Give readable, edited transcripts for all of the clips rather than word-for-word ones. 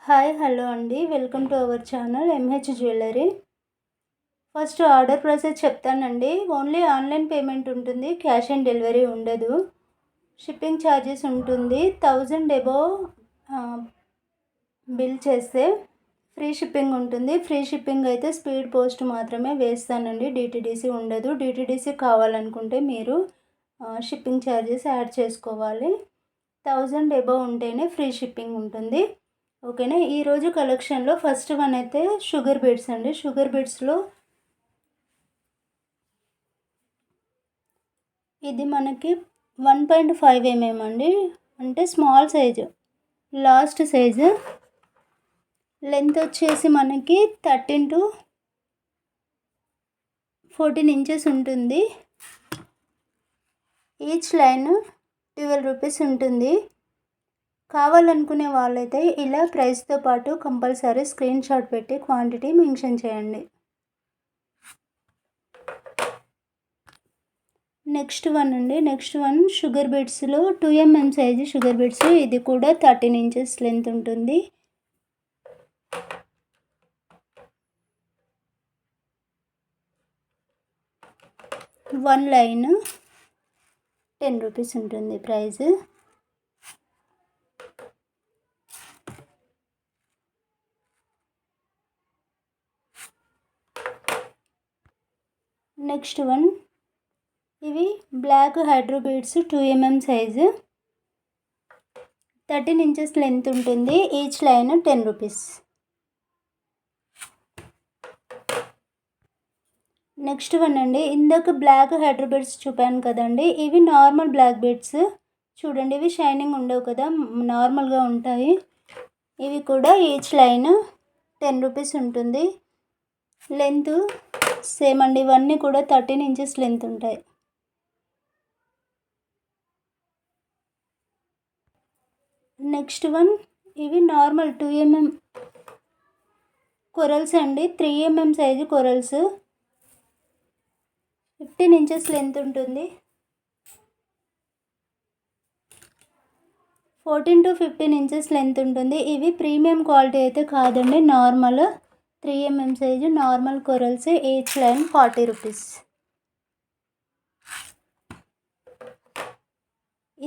Hi hello అండి, welcome to our channel MH jewellery. First order process చెప్తానండి. Only online payment ఉంటుంది, cash on delivery ఉండదు. Shipping charges ఉంటుంది. 1000 above bill చేస్తే free shipping ఉంటుంది. Free shipping అయితే speed post మాత్రమే వేస్తానండి, డిటీడీసీ ఉండదు. డిటీడీసీ కావాలనుకుంటే మీరు షిప్పింగ్ ఛార్జెస్ యాడ్ చేసుకోవాలి. 1000 అబోవ్ ఉంటేనే ఫ్రీ షిప్పింగ్ ఉంటుంది. ఓకేనా. ఈరోజు కలెక్షన్లో ఫస్ట్ వన్ అయితే షుగర్ బీడ్స్ అండి. షుగర్ బీడ్స్లో ఇది మనకి 1.5 mm అండి, అంటే small size, last size. Length వచ్చేసి మనకి 13 to 14 ఇంచెస్ ఉంటుంది. ఈచ్ లైన్ 12 రూపీస్ ఉంటుంది. కావాలనుకునే వాళ్ళైతే ఇలా ప్రైస్తో పాటు కంపల్సరీ స్క్రీన్ షాట్ పెట్టి క్వాంటిటీ మెన్షన్ చేయండి. నెక్స్ట్ వన్ షుగర్ బీడ్స్లో 2 mm సైజు షుగర్ బీడ్స్. ఇది కూడా 13 ఇంచెస్ లెంత్ ఉంటుంది. వన్ లైన్ 10 రూపీస్ ఉంటుంది ప్రైస్. నెక్స్ట్ వన్ ఇవి black hydro beads 2 mm size, 13 inches length ఉంటుంది. Each line 10 rupees. Next one అండి, ఇందాక బ్లాక్ హైడ్రో బీడ్స్ చూపాను కదండి, ఇవి నార్మల్ బ్లాక్ బీడ్స్. చూడండి, ఇవి షైనింగ్ ఉండవు కదా, నార్మల్గా ఉంటాయి. ఇవి కూడా ఈచ్ లైన్ 10 రూపీస్ ఉంటుంది. లెంత్ సేమ్ అండి, ఇవన్నీ కూడా 13 ఇంచెస్ లెంత్ ఉంటాయి. నెక్స్ట్ వన్ ఇవి నార్మల్ 2 mm కొరల్స్ అండి, 3 mm size corals, 15 inches length ఉంటుంది. 14 to 15 ఇంచెస్ లెంత్ ఉంటుంది. ఇవి ప్రీమియం క్వాలిటీ అయితే కాదండి, normal 3 mm size normal corals. Each line 40 rupees.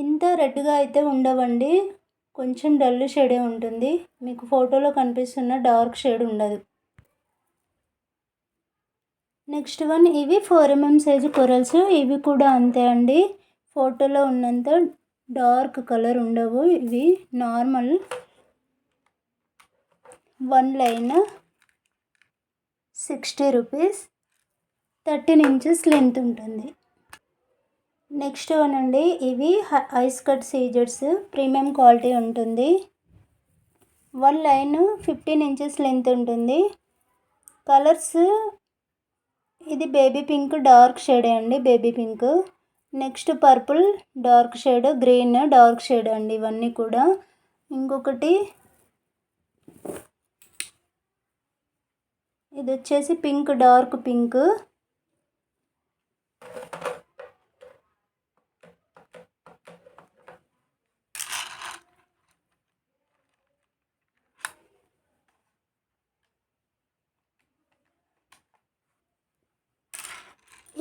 ఇంత రెడ్గా అయితే ఉండవండి, కొంచెం డల్ షేడే ఉంటుంది. మీకు ఫోటోలో కనిపిస్తున్న డార్క్ షేడ్ ఉండదు. నెక్స్ట్ వన్ ఇవి 4 mm సైజు కొరల్స్. ఇవి కూడా అంతే అండి, ఫోటోలో ఉన్నంత డార్క్ కలర్ ఉండవు. ఇవి normal. One line 60 rupees, 13 inches length ఉంటుంది. నెక్స్ట్ వన్ అండి, ఇవి ice cut scissors, premium quality ఉంటుంది. వన్ లైన్ 15 ఇంచెస్ లెంత్ ఉంటుంది. కలర్స్ ఇది బేబీ పింక్ డార్క్ షేడ్ అండి, baby pink. Next purple dark shade, green dark shade అండి, ఇవన్నీ కూడా. ఇంకొకటి ఇది వచ్చేసి pink dark pink.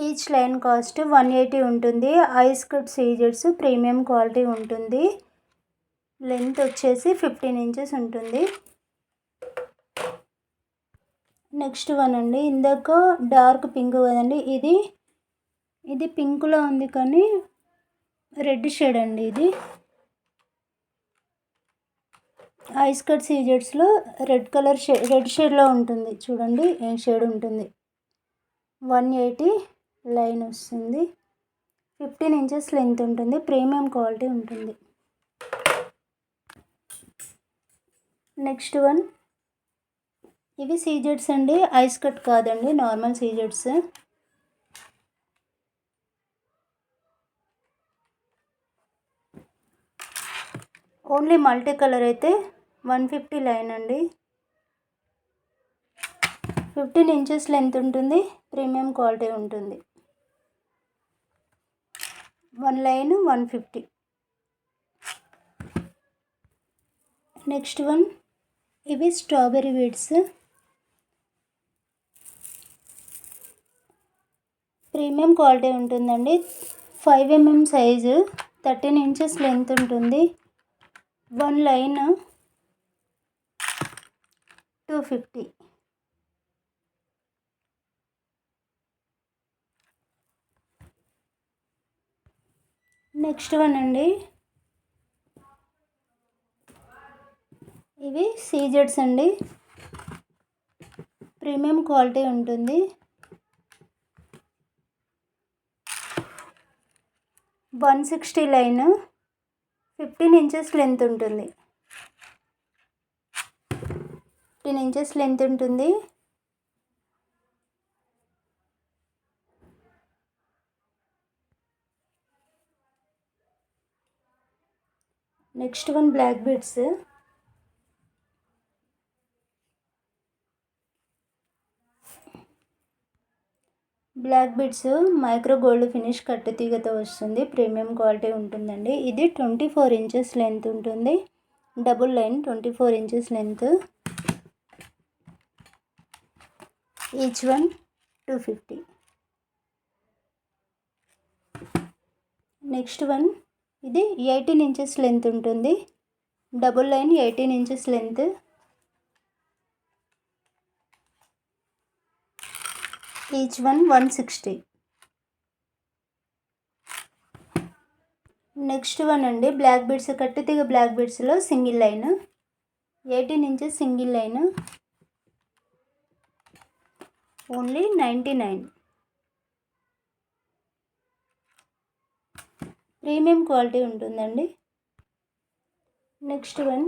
Each line cost 180 ఉంటుంది. Ice cut scissors premium quality ఉంటుంది. లెంత్ వచ్చేసి 15 ఇంచెస్ ఉంటుంది. నెక్స్ట్ వన్ అండి, ఇందాక డార్క్ పింక్ కదండి, ఇది పింక్లో ఉంది కానీ రెడ్ షేడ్ అండి. ఇది ఐస్ కట్ సీజర్స్లో రెడ్ కలర్ రెడ్ షేడ్లో ఉంటుంది. చూడండి, ఏ షేడ్ ఉంటుంది. 180 లైన్ వస్తుంది. 15 ఇంచెస్ లెంత్ ఉంటుంది. ప్రీమియం క్వాలిటీ ఉంటుంది. నెక్స్ట్ వన్ ఇవి సీజెడ్స్ అండి, ఐస్ కట్ కాదండి, నార్మల్ సీజెడ్స్. ఓన్లీ మల్టీ కలర్ అయితే 150 లైన్ అండి, 15 ఇంచెస్ లెంత్ ఉంటుంది. ప్రీమియం క్వాలిటీ ఉంటుంది. One line 150. నెక్స్ట్ వన్ ఇవి స్ట్రాబెర్రీ బీడ్స్, ప్రీమియం క్వాలిటీ ఉంటుందండి. 5 mm సైజు, 13 inches లెంత్ ఉంటుంది. 1 లైన్ 250. నెక్స్ట్ వన్ అండి, ఇవి సీజెడ్స్ అండి, ప్రీమియం క్వాలిటీ ఉంటుంది. 160 లైన్, 15 inches లెంత్ ఉంటుంది. 15 inches లెంత్ ఉంటుంది. Next one black beads, black beads micro gold finish కట్టు తీగతో వస్తుంది, ప్రీమియం క్వాలిటీ ఉంటుందండి. ఇది 24 inches లెంత్ ఉంటుంది. Double line 24 inches length. Each one 250. Next one, ఇది 18 inches లెంత్ ఉంటుంది. Double line 18 inches length. Each one 160. Next one అండి, black beads, కట్టుతీగ బ్లాక్ బీడ్స్లో single line, 18 inches single line, only 99. Premium quality ఉంటుందండి. Next one,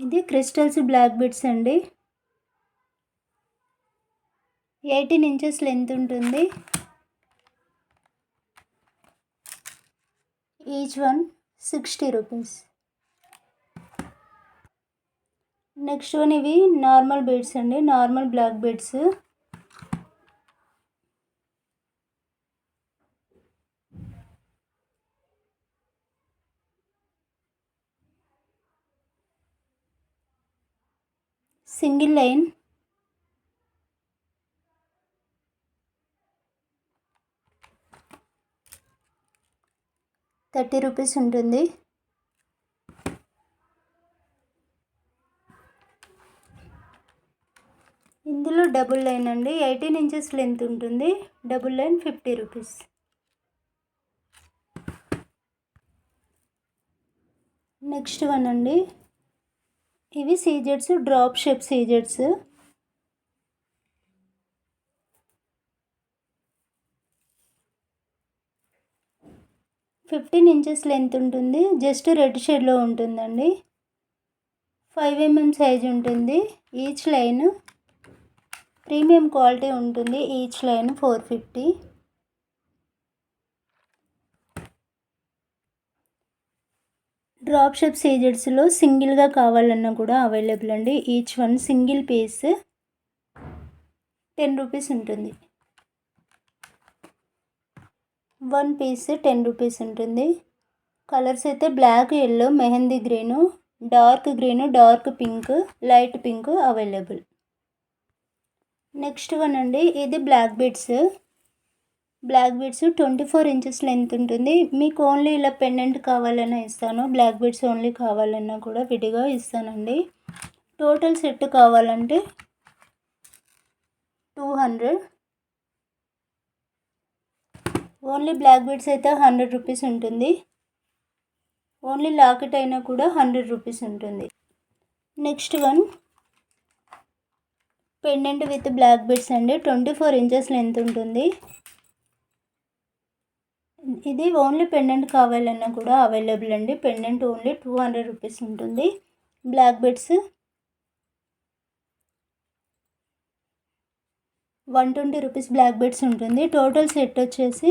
ఇది crystals black beads అండి, 18 inches length ఉంటుంది. Each one 60 rupees. Next one, ఇవి normal beads అండి, normal black beads, single line, 30 rupees ఉంటుంది. ఇందులో డబుల్ లైన్ అండి, 18 inches లెంత్ ఉంటుంది. Double line 50 rupees. Next one అండి, ఇవి సీజెడ్స్, డ్రాప్ షేప్ సీజెడ్స్, 15 inches లెంత్ ఉంటుంది. జస్ట్ రెడ్ షేడ్లో ఉంటుందండి. 5 mm సైజ్ ఉంటుంది. ఈచ్ లైన్ ప్రీమియం క్వాలిటీ ఉంటుంది. Each line 450. డ్రాప్ షేప్ సీజెడ్స్లో సింగిల్గా కావాలన్నా కూడా అవైలబుల్ అండి. Each one single piece 10 rupees ఉంటుంది. 1 piece 10 rupees ఉంటుంది. కలర్స్ అయితే black, yellow, mehndi green, dark green, dark pink, light pink available. Next one అండి, ఇది బ్లాక్ బీడ్స్, 24 inches లెంత్ ఉంటుంది. మీకు ఓన్లీ ఇలా పెండెంట్ కావాలన్నా ఇస్తాను, బ్లాక్ బీడ్స్ ఓన్లీ కావాలన్నా కూడా విడిగా ఇస్తానండి. టోటల్ సెట్ కావాలంటే 200. ఓన్లీ బ్లాక్ బీడ్స్ అయితే 100 rupees ఉంటుంది. ఓన్లీ లాకెట్ అయినా కూడా 100 rupees ఉంటుంది. Next one, pendant with black beads అండి, 24 inches లెంత్ ఉంటుంది. ఇది ఓన్లీ పెండెంట్ కావాలన్నా కూడా అవైలబుల్ అండి. పెండెంట్ ఓన్లీ 200 rupees ఉంటుంది. Black beads 120 rupees black beads ఉంటుంది. టోటల్ సెట్ వచ్చేసి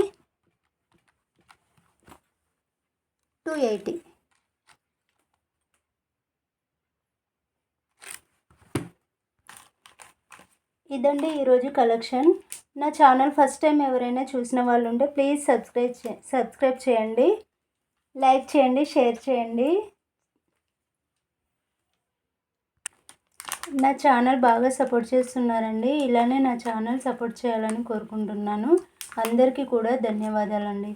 280. ఇదండి ఈరోజు కలెక్షన్. నా ఛానల్ ఫస్ట్ టైం ఎవరైనా చూసిన వాళ్ళు ఉంటే ప్లీజ్ సబ్స్క్రైబ్ చేయండి, లైక్ చేయండి, షేర్ చేయండి. నా ఛానల్ బాగా సపోర్ట్ చేస్తున్నారండి. ఇలానే నా ఛానల్ సపోర్ట్ చేయాలని కోరుకుంటున్నాను. అందరికీ కూడా ధన్యవాదాలండి.